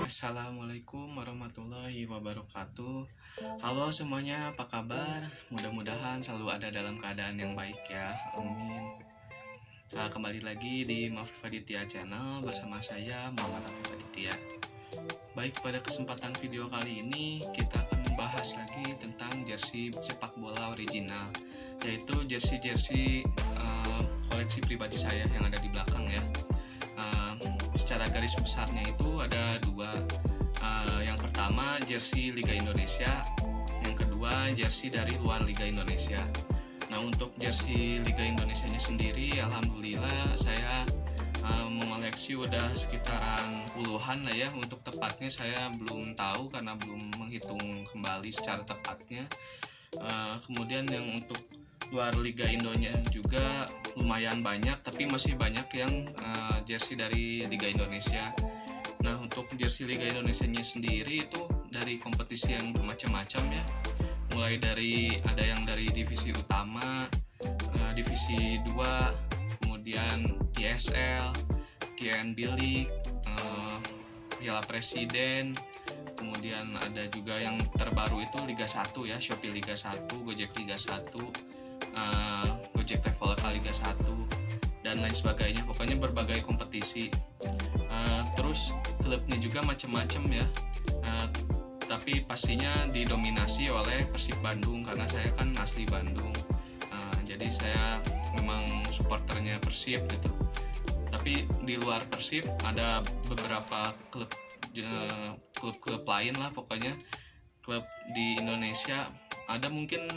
Assalamualaikum warahmatullahi wabarakatuh. Halo semuanya, apa kabar? Mudah-mudahan selalu ada dalam keadaan yang baik ya. Amin. Kembali lagi di Mafif Aditya Channel bersama saya Muhammad Afif Aditya. Baik, pada kesempatan video kali ini kita akan membahas lagi tentang jersey sepak bola original, yaitu jersey koleksi pribadi saya yang ada di belakang ya. Secara garis besarnya itu ada dua. Yang pertama jersey Liga Indonesia, yang kedua jersey dari luar Liga Indonesia. Nah, untuk jersey Liga Indonesianya sendiri, alhamdulillah saya mengoleksi udah sekitaran puluhan lah ya. Untuk tepatnya saya belum tahu karena belum menghitung kembali secara tepatnya. Kemudian yang untuk luar Liga Indonya juga lumayan banyak, tapi masih banyak yang jersey dari Liga Indonesia. Nah, untuk jersey Liga Indonesianya sendiri itu dari kompetisi yang bermacam-macam ya, mulai dari ada yang dari divisi utama, divisi 2, kemudian ISL, KNB League, Piala Presiden, kemudian ada juga yang terbaru itu Liga 1 ya, Shopee Liga 1, Gojek Liga 1, Gojek Traveloka Liga 1 dan lain sebagainya. Pokoknya berbagai kompetisi. Terus klubnya juga macam-macam ya, tapi pastinya didominasi oleh Persib Bandung karena saya kan asli Bandung. Jadi saya memang supporternya Persib gitu. Tapi di luar Persib ada beberapa klub lain lah, pokoknya klub di Indonesia ada mungkin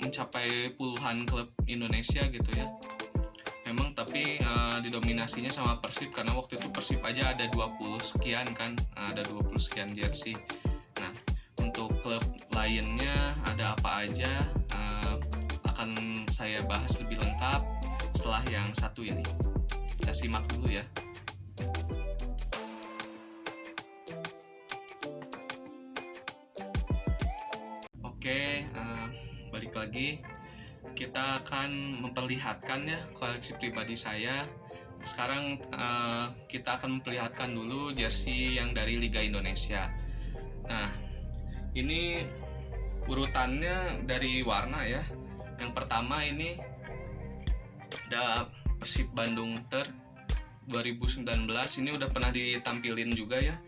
mencapai puluhan klub Indonesia gitu ya. Memang tapi didominasinya sama Persib karena waktu itu Persib aja ada 20 sekian kan, ada 20 sekian jersey. Nah, untuk klub lainnya ada apa aja akan saya bahas lebih lengkap setelah yang satu ini. Kita simak dulu ya. Oke, balik lagi, kita akan memperlihatkan ya koleksi pribadi saya. Sekarang kita akan memperlihatkan dulu jersey yang dari Liga Indonesia. Nah, ini urutannya dari warna ya. Yang pertama ini ada Persib Bandung Third 2019. Ini udah pernah ditampilin juga ya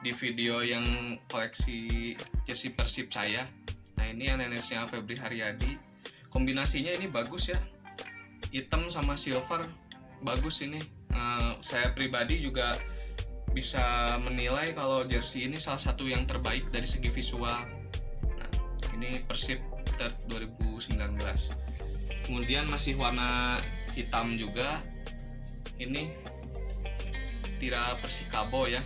di video yang koleksi jersey Persib saya. Nah, ini NNS-nya Febri Haryadi. Kombinasinya ini bagus ya, hitam sama silver bagus ini. Saya pribadi juga bisa menilai kalau jersey ini salah satu yang terbaik dari segi visual. Nah, ini Persib Third 2019. Kemudian masih warna hitam juga. Ini Tira Persikabo ya.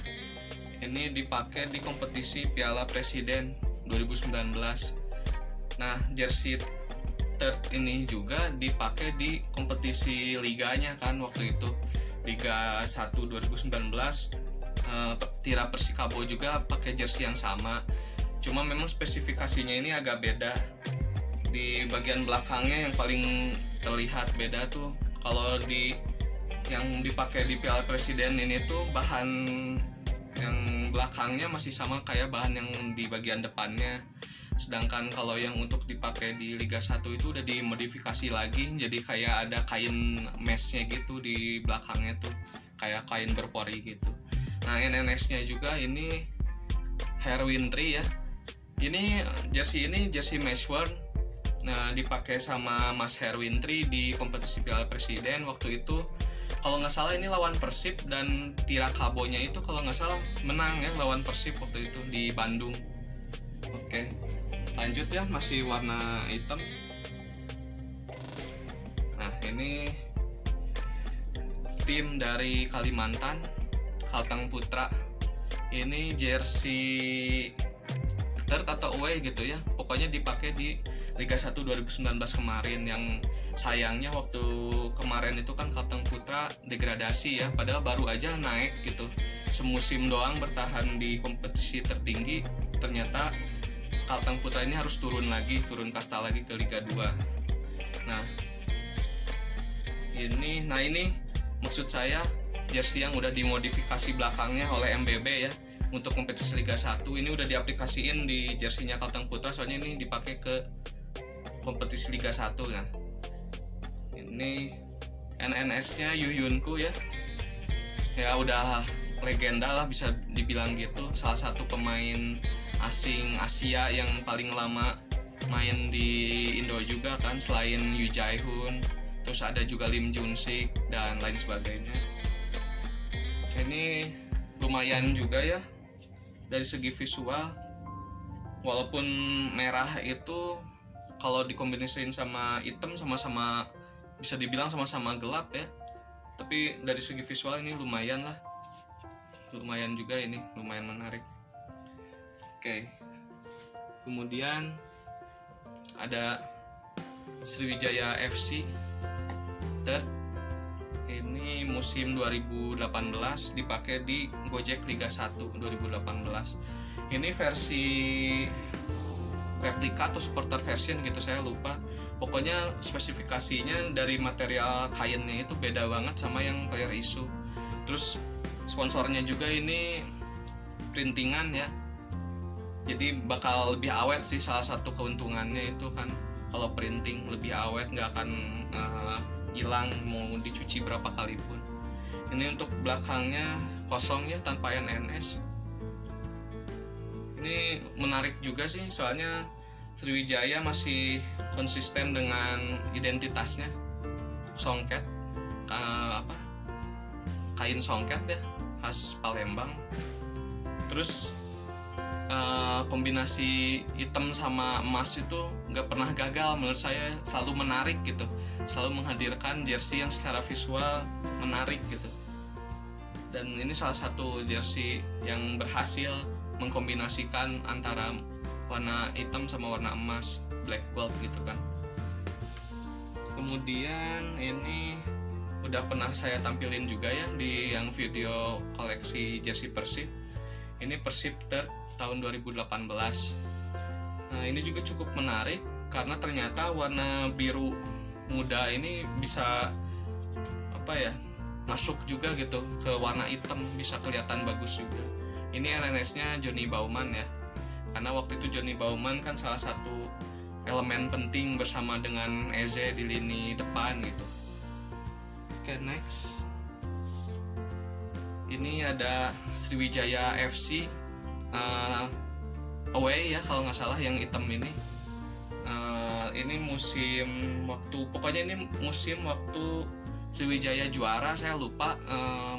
Ini dipakai di kompetisi Piala Presiden 2019. Nah, jersey Third ini juga dipakai di kompetisi liganya kan waktu itu, Liga 1 2019. Tira Persikabo juga pakai jersey yang sama, cuma memang spesifikasinya ini agak beda. Di bagian belakangnya yang paling terlihat beda tuh, kalau di yang dipakai di Piala Presiden ini tuh bahan yang belakangnya masih sama kayak bahan yang di bagian depannya. Sedangkan kalau yang untuk dipakai di Liga 1 itu udah dimodifikasi lagi, jadi kayak ada kain meshnya gitu di belakangnya tuh, kayak kain berpori gitu. Nah, NNS-nya juga ini Herwintry ya. Ini jersey matchworn. Nah, dipakai sama Mas Herwintry di kompetisi Piala Presiden waktu itu. Kalau nggak salah ini lawan Persib, dan Tira Kabonya itu kalau nggak salah menang ya lawan Persib waktu itu di Bandung. Oke, lanjut ya, masih warna hitam. Nah, ini tim dari Kalimantan, Kalteng Putra. Ini jersey third atau away gitu ya, pokoknya dipakai di Liga 1 2019 kemarin. Yang sayangnya waktu kemarin itu kan Kalteng Putra degradasi ya, padahal baru aja naik gitu, semusim doang bertahan di kompetisi tertinggi. Ternyata Kalteng Putra ini harus turun kasta lagi ke Liga 2. Nah, ini maksud saya jersey yang udah dimodifikasi belakangnya oleh MBB ya. untuk kompetisi Liga 1 ini udah diaplikasiin di jersinya Kalteng Putra, soalnya ini dipakai ke kompetisi Liga 1. Nah, ini NNS-nya Yuyunku ya. Ya udah legenda lah bisa dibilang gitu, salah satu pemain asing Asia yang paling lama main di Indo juga kan, selain Yu Jae-hoon, terus ada juga Lim Jun-sik dan lain sebagainya. Ini lumayan juga ya dari segi visual, walaupun merah itu kalau dikombinasiin sama hitam sama-sama bisa dibilang sama-sama gelap ya, tapi dari segi visual ini lumayan lah, lumayan juga, ini lumayan menarik. Oke, kemudian ada Sriwijaya FC third, ini musim 2018 dipakai di Gojek Liga 1 2018. Ini versi replika atau supporter version gitu, saya lupa. Pokoknya spesifikasinya dari material kainnya itu beda banget sama yang player issue. Terus sponsornya juga ini printingan ya, jadi bakal lebih awet sih. Salah satu keuntungannya itu kan kalau printing lebih awet, nggak akan hilang mau dicuci berapa kali pun. Ini untuk belakangnya kosong ya, tanpa NNS. Ini menarik juga sih, soalnya Sriwijaya masih konsisten dengan identitasnya, songket, kain songket ya, khas Palembang. Terus kombinasi hitam sama emas itu nggak pernah gagal menurut saya, selalu menarik gitu, selalu menghadirkan jersey yang secara visual menarik gitu. Dan ini salah satu jersey yang berhasil mengkombinasikan antara warna hitam sama warna emas, black gold gitu kan. Kemudian ini udah pernah saya tampilin juga ya di yang video koleksi jersey Persib. Ini Persib third tahun 2018. Nah, ini juga cukup menarik karena ternyata warna biru muda ini bisa masuk juga gitu ke warna hitam, bisa kelihatan bagus juga. Ini NNS-nya Johnny Baumann ya, karena waktu itu Johnny Baumann kan salah satu elemen penting bersama dengan Eze di lini depan gitu. Oke, next. Ini ada Sriwijaya FC away ya kalau nggak salah, yang hitam ini. Ini musim waktu Sriwijaya juara, saya lupa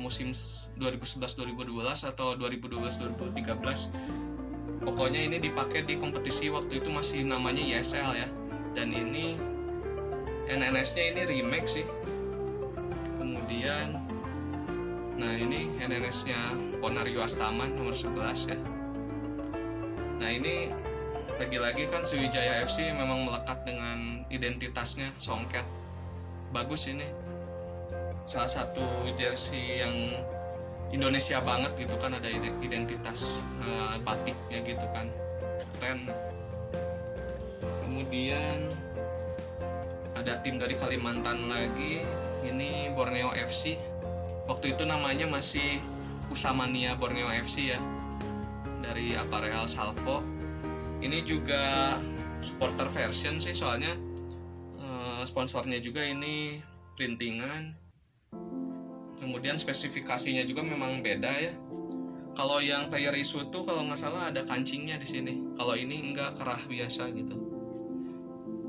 musim 2011-2012 atau 2012-2013. Pokoknya ini dipakai di kompetisi waktu itu masih namanya ISL ya. Dan ini NNS-nya ini remake sih. Kemudian nah ini NNS-nya Ponario Astaman nomor 11 ya. Nah ini lagi-lagi kan Sriwijaya FC memang melekat dengan identitasnya songket. Bagus ini. Salah satu jersey yang Indonesia banget gitu kan, ada identitas batiknya gitu kan, keren. Kemudian ada tim dari Kalimantan lagi, ini Borneo FC. Waktu itu namanya masih Usamania Borneo FC ya, dari Aparel Salvo. Ini juga supporter version sih, soalnya sponsornya juga ini printingan. Kemudian spesifikasinya juga memang beda ya. Kalau yang player issue tuh kalau nggak salah ada kancingnya di sini. Kalau ini enggak, kerah biasa gitu.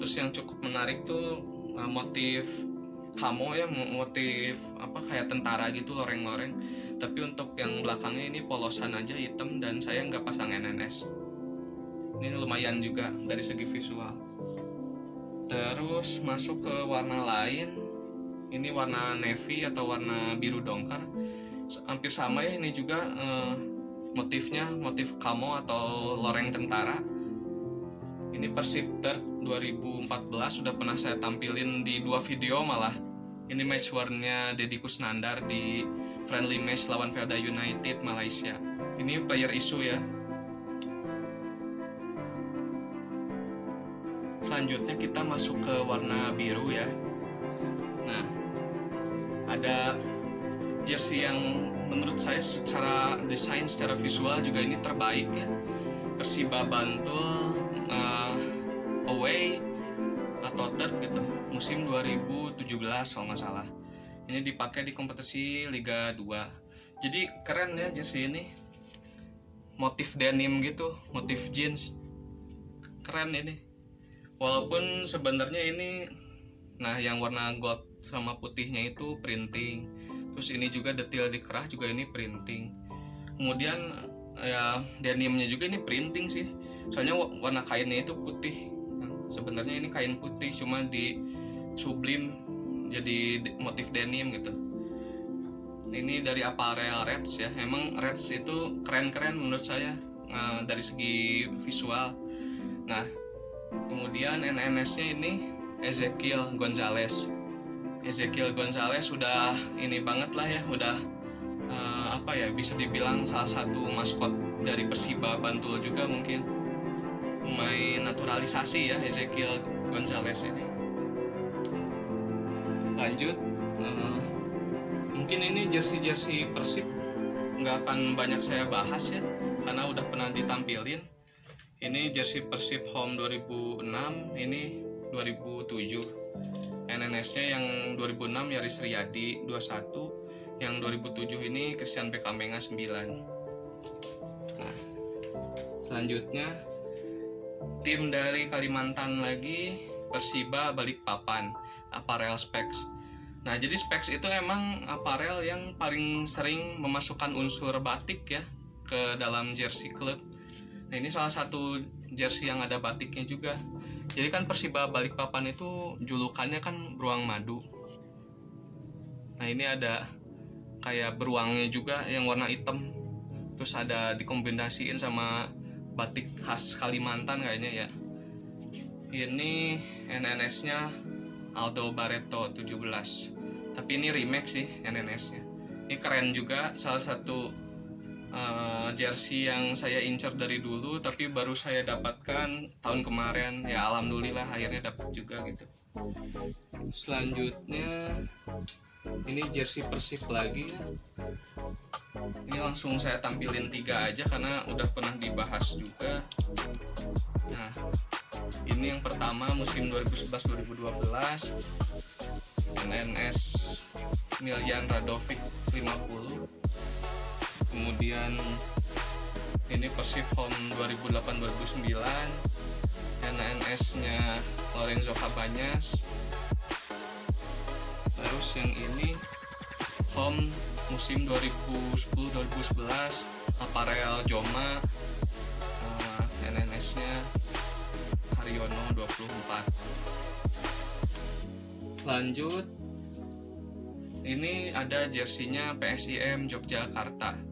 Terus yang cukup menarik tuh motif camo ya, motif kayak tentara gitu, loreng-loreng. Tapi untuk yang belakangnya ini polosan aja hitam, dan saya nggak pasang NNS. Ini lumayan juga dari segi visual. Terus masuk ke warna lain. Ini warna navy atau warna biru dongkar, hampir sama ya. Ini juga motifnya motif camo atau loreng tentara. Ini Persib third 2014, sudah pernah saya tampilin di 2 video malah. Ini match warnanya Deddy Kusnandar di friendly match lawan Velda United Malaysia. Ini player issue ya. Selanjutnya kita masuk ke warna biru ya. Nah, ada jersey yang menurut saya secara desain, secara visual juga ini terbaik ya. Persiba Bantul away atau third gitu, musim 2017 kalau nggak salah. Ini dipakai di kompetisi Liga 2. Jadi keren ya jersey ini, motif denim gitu, motif jeans, keren ini. Walaupun sebenarnya ini, nah yang warna gold sama putihnya itu printing, terus ini juga detail di kerah juga ini printing. Kemudian ya denimnya juga ini printing sih, soalnya warna kainnya itu putih. Sebenarnya ini kain putih cuma di sublim jadi motif denim gitu. Ini dari Apparel Reds ya. Emang Reds itu keren-keren menurut saya dari segi visual. Nah, kemudian NNS-nya ini Ezequiel Gonzalez. Ezequiel Gonzalez sudah ini banget lah ya, udah bisa dibilang salah satu maskot dari Persiba Bantul juga mungkin. Pemain naturalisasi ya Ezequiel Gonzalez ini. Lanjut, mungkin ini jersey Persib nggak akan banyak saya bahas ya, karena udah pernah ditampilin. Ini jersey Persib Home 2006, ini 2007. NNS-nya yang 2006 Yaris Riyadi 21, yang 2007 ini Christian Bekamenga 9. Nah, selanjutnya tim dari Kalimantan lagi, Persiba Balikpapan, Apparel Specs. Nah, jadi Specs itu emang apparel yang paling sering memasukkan unsur batik ya ke dalam jersey klub. Nah, ini salah satu jersey yang ada batiknya juga. Jadi kan Persiba Balikpapan itu julukannya kan beruang madu. Nah, ini ada kayak beruangnya juga yang warna hitam. Terus ada dikombinasiin sama batik khas Kalimantan kayaknya ya. Ini NNS-nya Aldo Barreto 17. Tapi ini remake sih NNS-nya. Ini keren juga, salah satu jersey yang saya incer dari dulu tapi baru saya dapatkan tahun kemarin. Ya alhamdulillah akhirnya dapat juga gitu. Selanjutnya ini jersey Persib lagi ya. Ini langsung saya tampilin 3 aja karena udah pernah dibahas juga. Nah, ini yang pertama musim 2011-2012, NNS Miljan Radovic 50. Kemudian ini Persib Home 2008-2009, NNS-nya Lorenzo Cabañas. Terus yang ini Home musim 2010-2011, Apparel Joma, NNS-nya Haryono 24. Lanjut, ini ada jersinya PSIM Yogyakarta.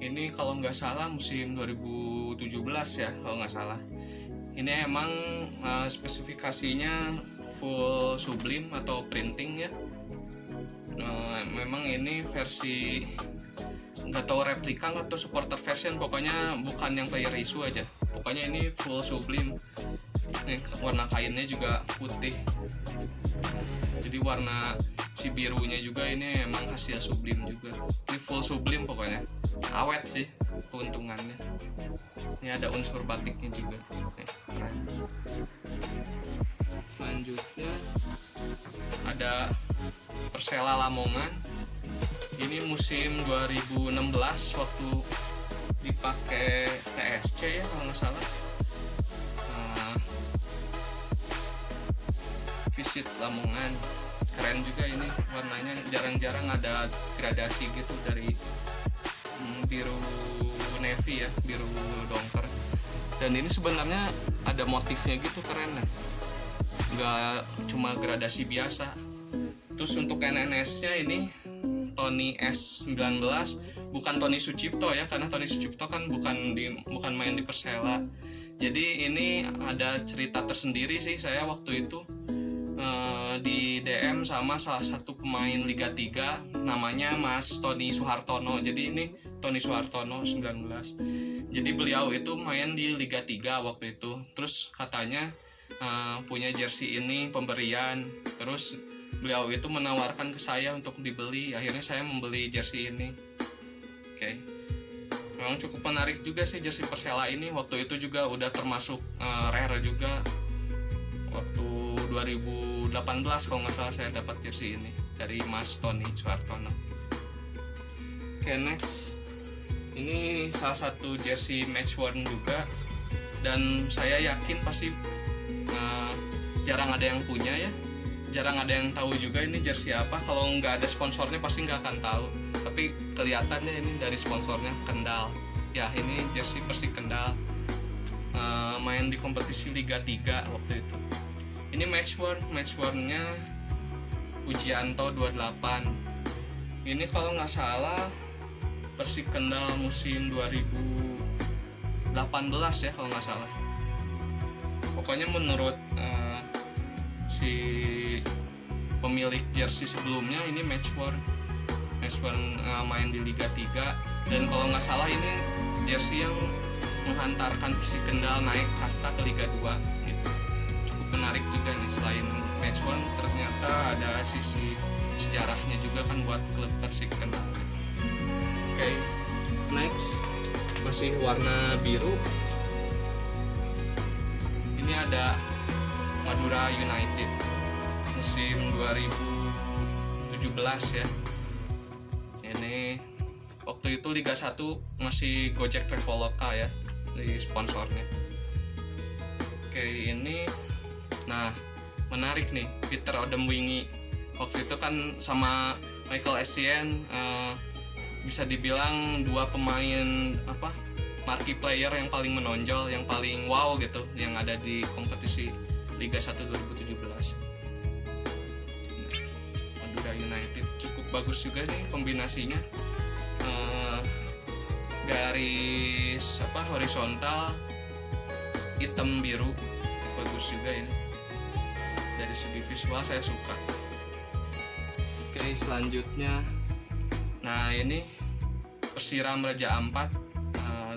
Ini kalau nggak salah musim 2017 ya, kalau nggak salah. Ini emang spesifikasinya full sublim atau printing ya. Memang ini versi nggak tahu replika atau supporter version, pokoknya bukan yang player issue aja. Pokoknya ini full sublim. Nih, warna kainnya juga putih. Jadi warna si birunya juga ini emang hasil sublim juga. Ini full sublim pokoknya. Awet sih keuntungannya. Ini ada unsur batiknya juga. Keren. Selanjutnya ada Persela Lamongan. Ini musim 2016 waktu dipakai TSC ya kalau nggak salah. Visit Lamongan, keren juga ini warnanya, jarang-jarang ada gradasi gitu dari biru navy ya, biru dongker. Dan ini sebenarnya ada motifnya gitu, keren ya, nggak cuma gradasi biasa. Terus untuk NNS-nya ini Tony S19, bukan Tony Sucipto ya, karena Tony Sucipto kan bukan main di Persela. Jadi ini ada cerita tersendiri sih. Saya waktu itu di DM sama salah satu pemain Liga 3 namanya Mas Tony Suhartono. Jadi ini Tony Suhartono 19. Jadi beliau itu main di Liga 3 waktu itu. Terus katanya punya jersey ini pemberian. Terus beliau itu menawarkan ke saya untuk dibeli. Akhirnya saya membeli jersey ini. Oke. Memang cukup menarik juga sih jersey Persela ini. Waktu itu juga udah termasuk rare juga. Waktu 2018 kalau nggak salah saya dapat jersey ini dari Mas Tony Suhartono. Oke, next. Ini salah satu jersey match worn juga, dan saya yakin pasti jarang ada yang punya ya. Jarang ada yang tahu juga ini jersey apa. Kalau nggak ada sponsornya pasti nggak akan tahu. Tapi kelihatannya ini dari sponsornya Kendal. Ya, ini jersey Persik Kendal. Main di kompetisi Liga 3 waktu itu. Ini match worn-nya Pujianto 28. Ini kalau nggak salah Persik Kendal musim 2018 ya kalau nggak salah. Pokoknya menurut si pemilik jersey sebelumnya ini match worn main di Liga 3, dan kalau nggak salah ini jersey yang menghantarkan Persik Kendal naik kasta ke Liga 2 gitu. Cukup menarik juga nih, selain match worn ternyata ada sisi sejarahnya juga kan buat klub Persik Kendal. Oke, next, masih warna biru. Ini ada Madura United musim 2017 ya. Ini waktu itu Liga 1 masih Gojek Traveloka ya si sponsornya. Oke, ini nah menarik nih, Peter Odemwingie. Waktu itu kan sama Michael Essien bisa dibilang dua pemain marquee player yang paling menonjol, yang paling wow gitu, yang ada di kompetisi Liga 1 2017. Madura United cukup bagus juga nih kombinasinya. Garis horizontal hitam biru, bagus juga ini. Dari segi visual saya suka. Oke, selanjutnya, nah ini Persiram Raja Ampat,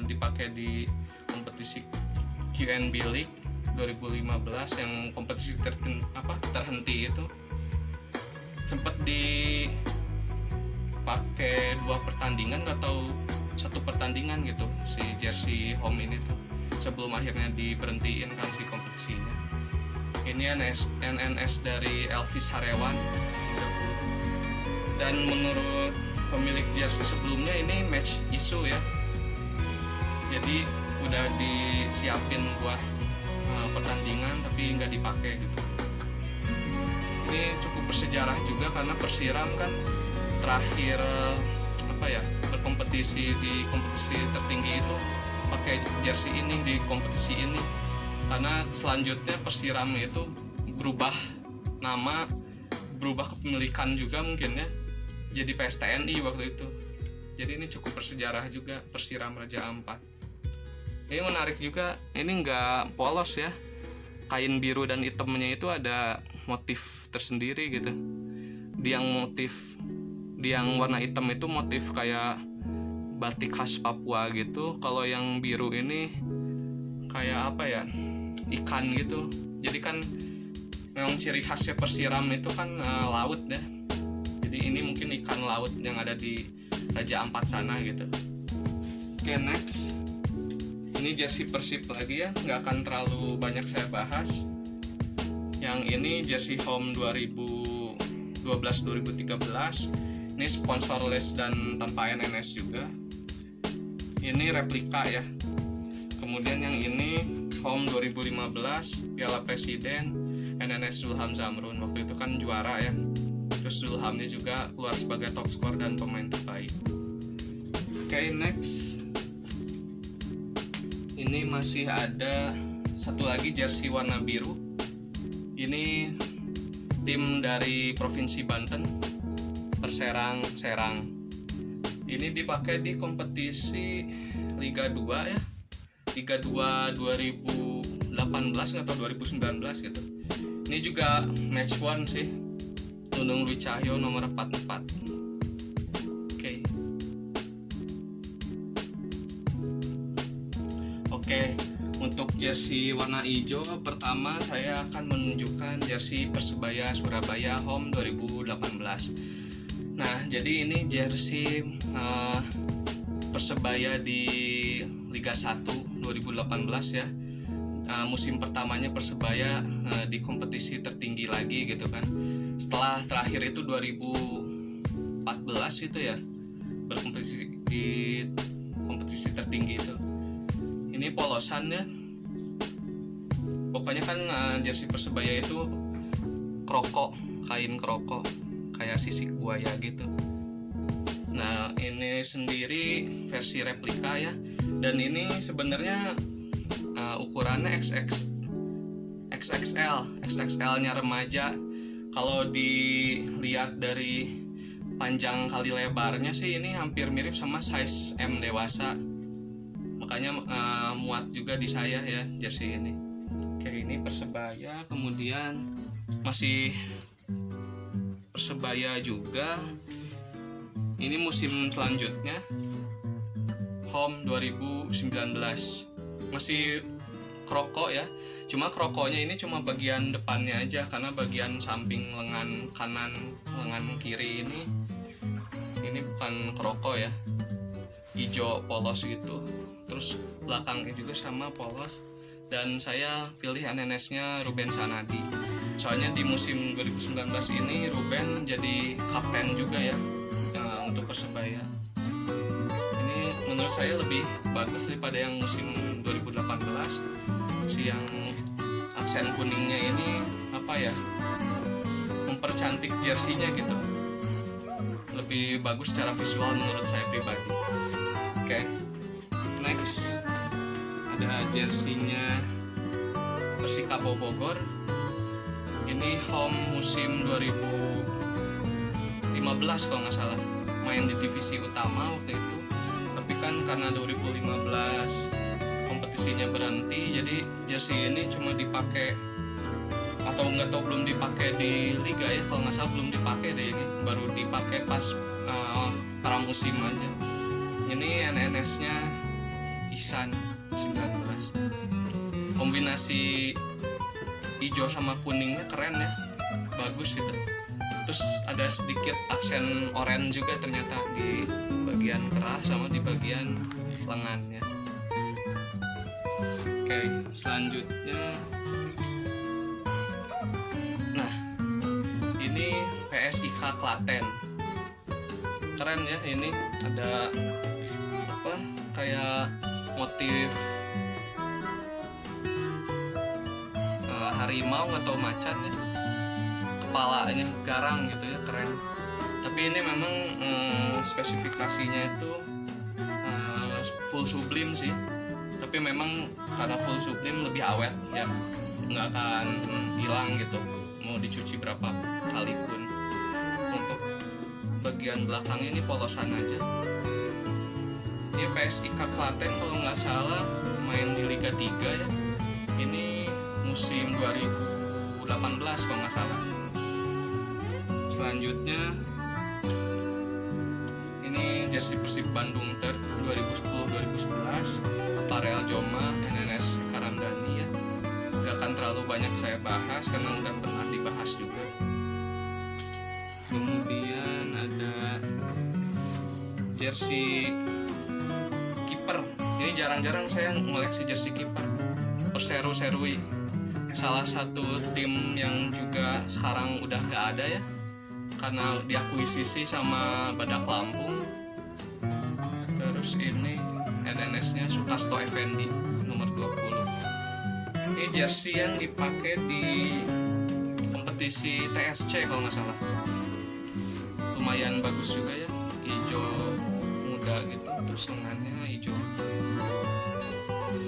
dipakai di kompetisi QNB League 2015 yang kompetisi terhenti itu. Sempat dipakai 2 pertandingan atau 1 pertandingan gitu si jersey home ini tuh, sebelum akhirnya diberhentiin kan si kompetisinya. Ini NNS dari Elvis Harewan, dan menurut pemilik jersey sebelumnya ini match issue ya, jadi udah disiapin buat pertandingan tapi nggak dipakai gitu. Ini cukup bersejarah juga karena Persiram kan terakhir berkompetisi di kompetisi tertinggi itu pakai jersey ini di kompetisi ini, karena selanjutnya Persiram itu berubah nama, berubah kepemilikan juga mungkin ya, jadi PSTNI waktu itu. Jadi ini cukup bersejarah juga, Persiram Raja Ampat. Ini menarik juga, ini nggak polos ya, kain biru dan hitamnya itu ada motif tersendiri gitu. Di yang warna hitam itu motif kayak batik khas Papua gitu. Kalau yang biru ini kayak ikan gitu. Jadi kan memang ciri khasnya Persiram itu kan laut ya. Jadi ini mungkin ikan laut yang ada di Raja Ampat sana gitu. Oke, next. Ini jersey Persib lagi ya, nggak akan terlalu banyak saya bahas. Yang ini jersey home 2012-2013. Ini sponsorless dan tanpa NNS juga. Ini replika ya. Kemudian yang ini home 2015 Piala Presiden, NNS Zulham Zamrun. Waktu itu kan juara ya. Terus Zulhamnya juga keluar sebagai top skor dan pemain terbaik. Oke, next. Ini masih ada satu lagi jersey warna biru. Ini tim dari Provinsi Banten, Perserang Serang. Ini dipakai di kompetisi Liga 2 ya. Liga 2 2018 atau 2019 gitu. Ini juga match one sih. Nunung Dwi Cahyo nomor 44. Oke, Untuk jersey warna hijau, pertama saya akan menunjukkan jersey Persebaya Surabaya Home 2018. Nah, jadi ini jersey Persebaya di Liga 1 2018 ya. Musim pertamanya Persebaya di kompetisi tertinggi lagi gitu kan. Setelah terakhir itu 2014 itu ya, berkompetisi di kompetisi tertinggi itu. Ini polosannya, pokoknya kan jersey Persebaya itu kroko, kain kroko kayak sisik buaya gitu. Nah, ini sendiri versi replika ya, dan ini sebenarnya ukurannya XXL-nya remaja. Kalau dilihat dari panjang kali lebarnya sih ini hampir mirip sama size M dewasa, makanya muat juga di saya ya jersey ini. Oke, ini Persebaya, kemudian masih Persebaya juga. Ini musim selanjutnya Home 2019, masih kroko ya, cuma krokonya ini cuma bagian depannya aja, karena bagian samping lengan kanan, lengan kiri ini bukan kroko ya, hijau polos gitu. Terus belakangnya juga sama polos, dan saya pilih NNS-nya Ruben Sanadi. Soalnya di musim 2019 ini Ruben jadi kapten juga ya untuk Persebaya. Ini menurut saya lebih bagus daripada yang musim 2018. Si yang aksen kuningnya ini apa ya, mempercantik jersinya gitu, lebih bagus secara visual menurut saya pribadi. Oke. Next, ada jersinya Persikabo Bogor. Ini home musim 2015 kalau nggak salah, main di divisi utama waktu itu. Tapi kan karena 2015 kompetisinya berhenti, jadi jersey ini cuma dipakai, atau nggak tahu belum dipakai di liga ya, kalau nggak salah belum dipakai deh, ini baru dipakai pas pramusim aja. Ini NNS-nya Ihsan 19. Kombinasi hijau sama kuningnya keren ya, bagus gitu. Terus ada sedikit aksen oranye juga ternyata di bagian kerah sama di bagian lengannya. Oke, selanjutnya, nah ini PSIK Klaten, keren ya. Ini ada apa, kayak motif harimau atau macan ya, kepalanya garang gitu ya, keren. Tapi ini memang spesifikasinya itu full sublim sih, tapi memang karena full sublim lebih awet ya, nggak akan hilang gitu mau dicuci berapa kali pun. Untuk bagian belakangnya ini polosan aja. Ini PSIK Klaten kalau nggak salah main di Liga 3 ya, ini musim 2018 kalau nggak salah. Selanjutnya ini jersey Persib Bandung Ter 2010-2011, Aparel Joma NNS Karamdani ya. Gak akan terlalu banyak saya bahas karena udah pernah dibahas juga. Kemudian ada jersey kiper. Ini jarang-jarang saya ngoleksi jersey kiper. Perseru Serui, salah satu tim yang juga sekarang udah gak ada ya, karena diakuisisi sama Badak Lampung. Terus ini NNS-nya Sukasto Effendi nomor 20. Ini jersey yang dipakai di kompetisi TSC kalau nggak salah. Lumayan bagus juga ya, hijau muda gitu. Terus lengannya hijau,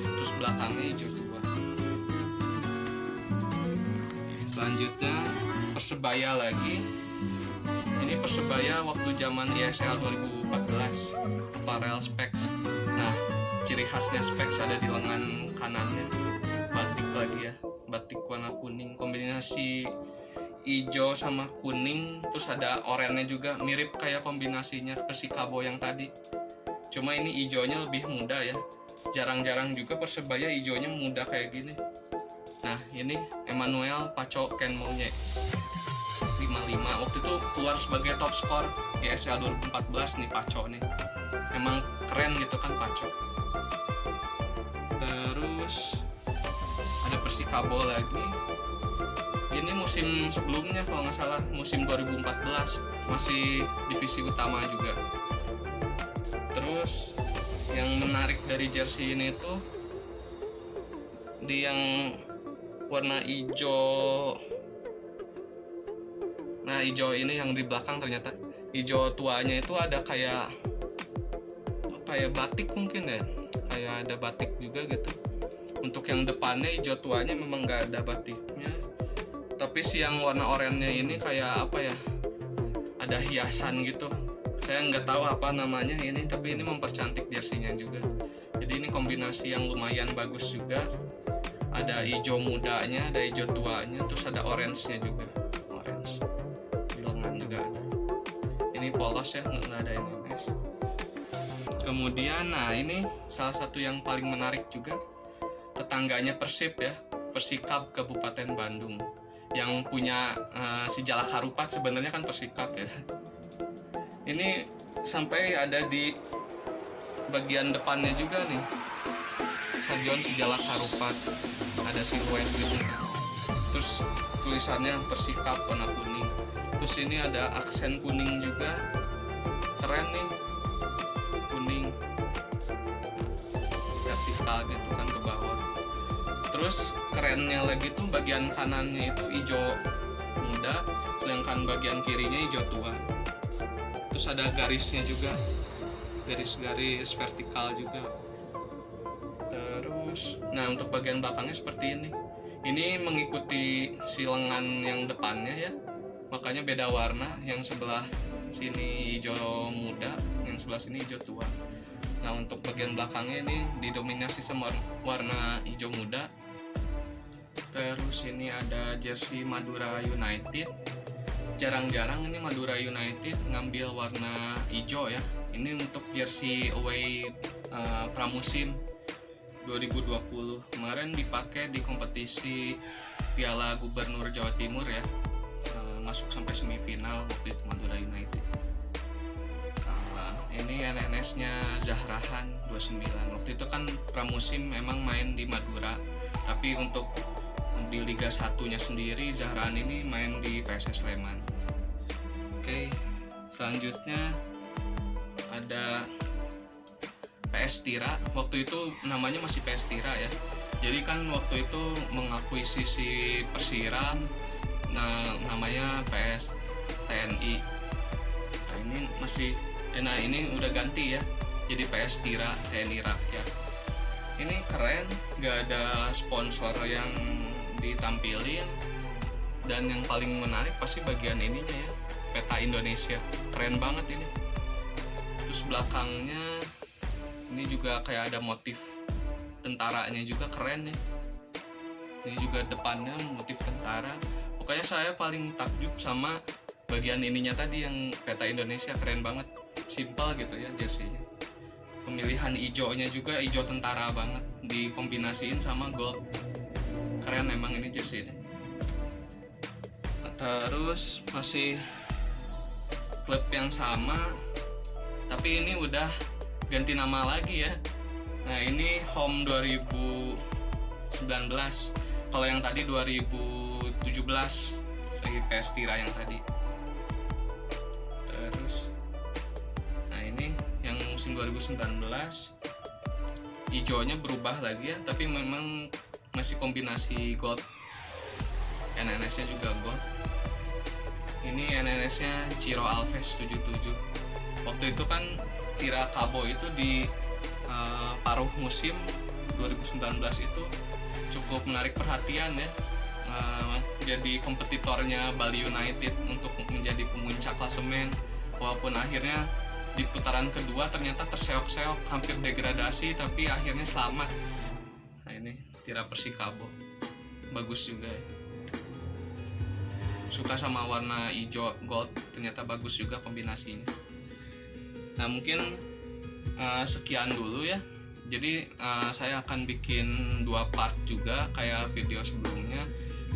terus belakangnya hijau tua. Selanjutnya Persebaya lagi. Ini Persebaya waktu zaman ISL 2014, Aparel Specs. Nah, ciri khasnya Specs ada di lengan kanannya, batik lagi ya, batik warna kuning, kombinasi hijau sama kuning, terus ada oranye juga, mirip kayak kombinasinya Persikabo yang tadi. Cuma ini hijaunya lebih muda ya, jarang-jarang juga Persebaya hijaunya muda kayak gini. Nah ini Emmanuel Paco Kenmonye 55, waktu itu keluar sebagai top skor di ESL 2014 nih Paco nih. Emang keren gitu kan Paco. Terus ada Persikabo lagi. Ini musim sebelumnya kalau nggak salah, musim 2014, masih divisi utama juga. Terus yang menarik dari jersey ini tuh di yang warna hijau. Nah hijau ini yang di belakang ternyata hijau tuanya itu ada kayak apa ya, batik mungkin ya, kayak ada batik juga gitu. Untuk yang depannya hijau tuanya memang nggak ada batiknya, tapi si yang warna oranye ini kayak apa ya, ada hiasan gitu. Saya nggak tahu apa namanya ini, tapi ini mempercantik jersinya juga. Jadi ini kombinasi yang lumayan bagus juga. Ada hijau mudanya, ada hijau tuanya, terus ada orange-nya juga. Orange di lengan juga ada. Ini polos ya, nggak ada NNS. Kemudian nah ini salah satu yang paling menarik juga, tetangganya Persib ya, Persikab Kabupaten Bandung, yang punya si Jalak Harupat sebenarnya kan Persikab ya. Ini sampai ada di bagian depannya juga nih, Stadion Sijalak Harupat, ada siluet gitu. Terus tulisannya Persikab warna kuning. Terus ini ada aksen kuning juga, keren nih, kuning vertikal gitu kan ke bawah. Terus kerennya lagi tuh bagian kanannya itu hijau muda, sedangkan bagian kirinya hijau tua. Terus ada garisnya juga, garis-garis vertikal juga. Terus nah untuk bagian belakangnya seperti ini. Ini mengikuti si lengan yang depannya ya, makanya beda warna, yang sebelah sini hijau muda, yang sebelah sini hijau tua. Nah untuk bagian belakangnya ini didominasi sama warna hijau muda. Terus ini ada jersey Madura United. Jarang-jarang ini Madura United ngambil warna hijau ya. Ini untuk jersey away pramusim 2020. Kemarin dipakai di kompetisi Piala Gubernur Jawa Timur ya. Masuk sampai semifinal waktu itu Madura United. Ini NNS-nya Zahrahan 29. Waktu itu kan pramusim memang main di Madura, tapi untuk di Liga 1-nya sendiri Zahrahan ini main di PSS Sleman. Oke, selanjutnya ada PS Tira. Waktu itu namanya masih PS Tira ya. Jadi kan waktu itu mengakuisisi Persiram, namanya PS TNI. Nah ini masih ini udah ganti ya, jadi PS Tira TNI Rakyat. Ini keren, gak ada sponsor yang ditampilin, dan yang paling menarik pasti bagian ininya ya, peta Indonesia, keren banget ini. Terus belakangnya ini juga kayak ada motif tentaranya juga, keren ya. Ini juga depannya motif tentara. Pokoknya saya paling takjub sama bagian ininya tadi yang peta Indonesia, keren banget, simpel gitu ya jerseynya. Pemilihan hijaunya juga hijau tentara banget, dikombinasiin sama gold. Keren emang ini jerseynya. Terus masih klub yang sama, tapi ini udah ganti nama lagi ya. Nah ini Home 2019. Kalau yang tadi 2017 segi PS Tira yang tadi. Terus nah ini yang musim 2019 hijaunya berubah lagi ya, tapi memang masih kombinasi gold. NNS nya juga gold. Ini NNS nya Ciro Alves 77. Waktu itu kan Tira Kabo itu di paruh musim 2019 itu cukup menarik perhatian ya. Jadi kompetitornya Bali United untuk menjadi pemuncak klasemen, walaupun akhirnya di putaran kedua ternyata terseok-seok, hampir degradasi, tapi akhirnya selamat. Nah ini Tira Persikabo, bagus juga ya. Suka sama warna hijau gold, ternyata bagus juga kombinasinya. Nah mungkin sekian dulu ya Jadi saya akan bikin 2 part juga kayak video sebelumnya,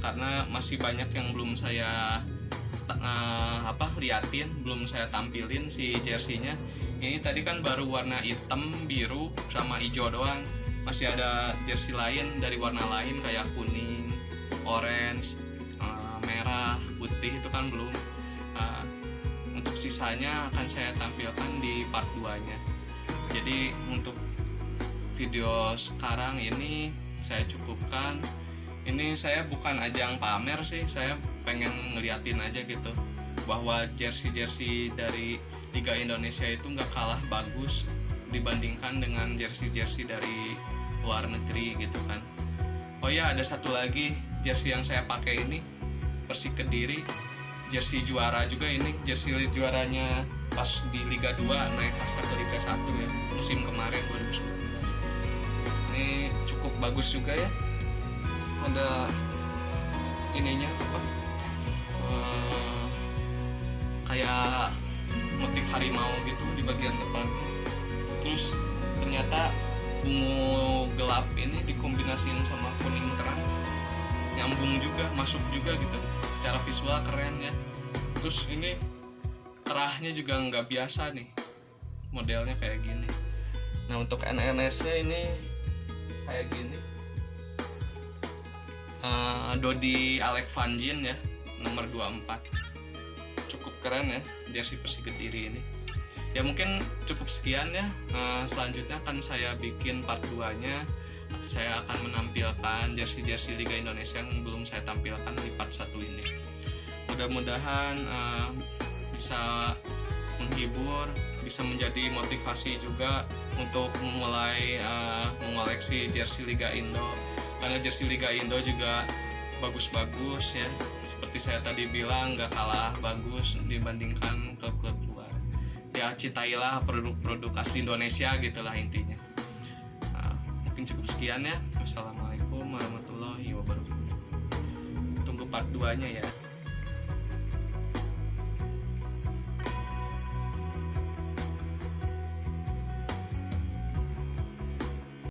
karena masih banyak yang belum saya liatin, belum saya tampilin si jersey-nya. Ini tadi kan baru warna hitam, biru, sama hijau doang. Masih ada jersey lain dari warna lain kayak kuning, orange, merah, putih, itu kan belum. Untuk sisanya akan saya tampilkan di part 2-nya. Jadi untuk video sekarang ini saya cukupkan. Ini saya bukan ajang pamer sih, saya pengen ngeliatin aja gitu bahwa jersey-jersey dari Liga Indonesia itu nggak kalah bagus dibandingkan dengan jersey-jersey dari luar negeri gitu kan. Oh ya, ada satu lagi jersey yang saya pakai ini Persik Kediri, jersey juara juga ini, jersey juaranya pas di Liga 2 naik kasta ke Liga 1 ya, musim kemarin 2019. Ini cukup bagus juga ya, ada ininya kayak motif harimau gitu di bagian depan. Terus ternyata ungu gelap ini dikombinasiin sama kuning terang, nyambung juga, masuk juga gitu, secara visual keren ya. Terus ini kerahnya juga nggak biasa nih, modelnya kayak gini. Nah untuk NNS nya ini kayak gini, Dodi Alek Vanjin ya, nomor 24. Cukup keren ya jersey Persik Kediri ini. Ya mungkin cukup sekian ya. Selanjutnya akan saya bikin part 2-nya. Saya akan menampilkan jersey-jersey Liga Indonesia yang belum saya tampilkan di part 1 ini. Mudah-mudahan bisa menghibur, bisa menjadi motivasi juga untuk mulai mengoleksi jersey Liga Indo. Karena jersey Liga Indo juga bagus-bagus ya, seperti saya tadi bilang nggak kalah bagus dibandingkan klub-klub luar. Ya cintailah produk-produk asli Indonesia gitulah intinya. Mungkin cukup sekian ya. Wassalamualaikum warahmatullahi wabarakatuh. Tunggu part 2-nya ya.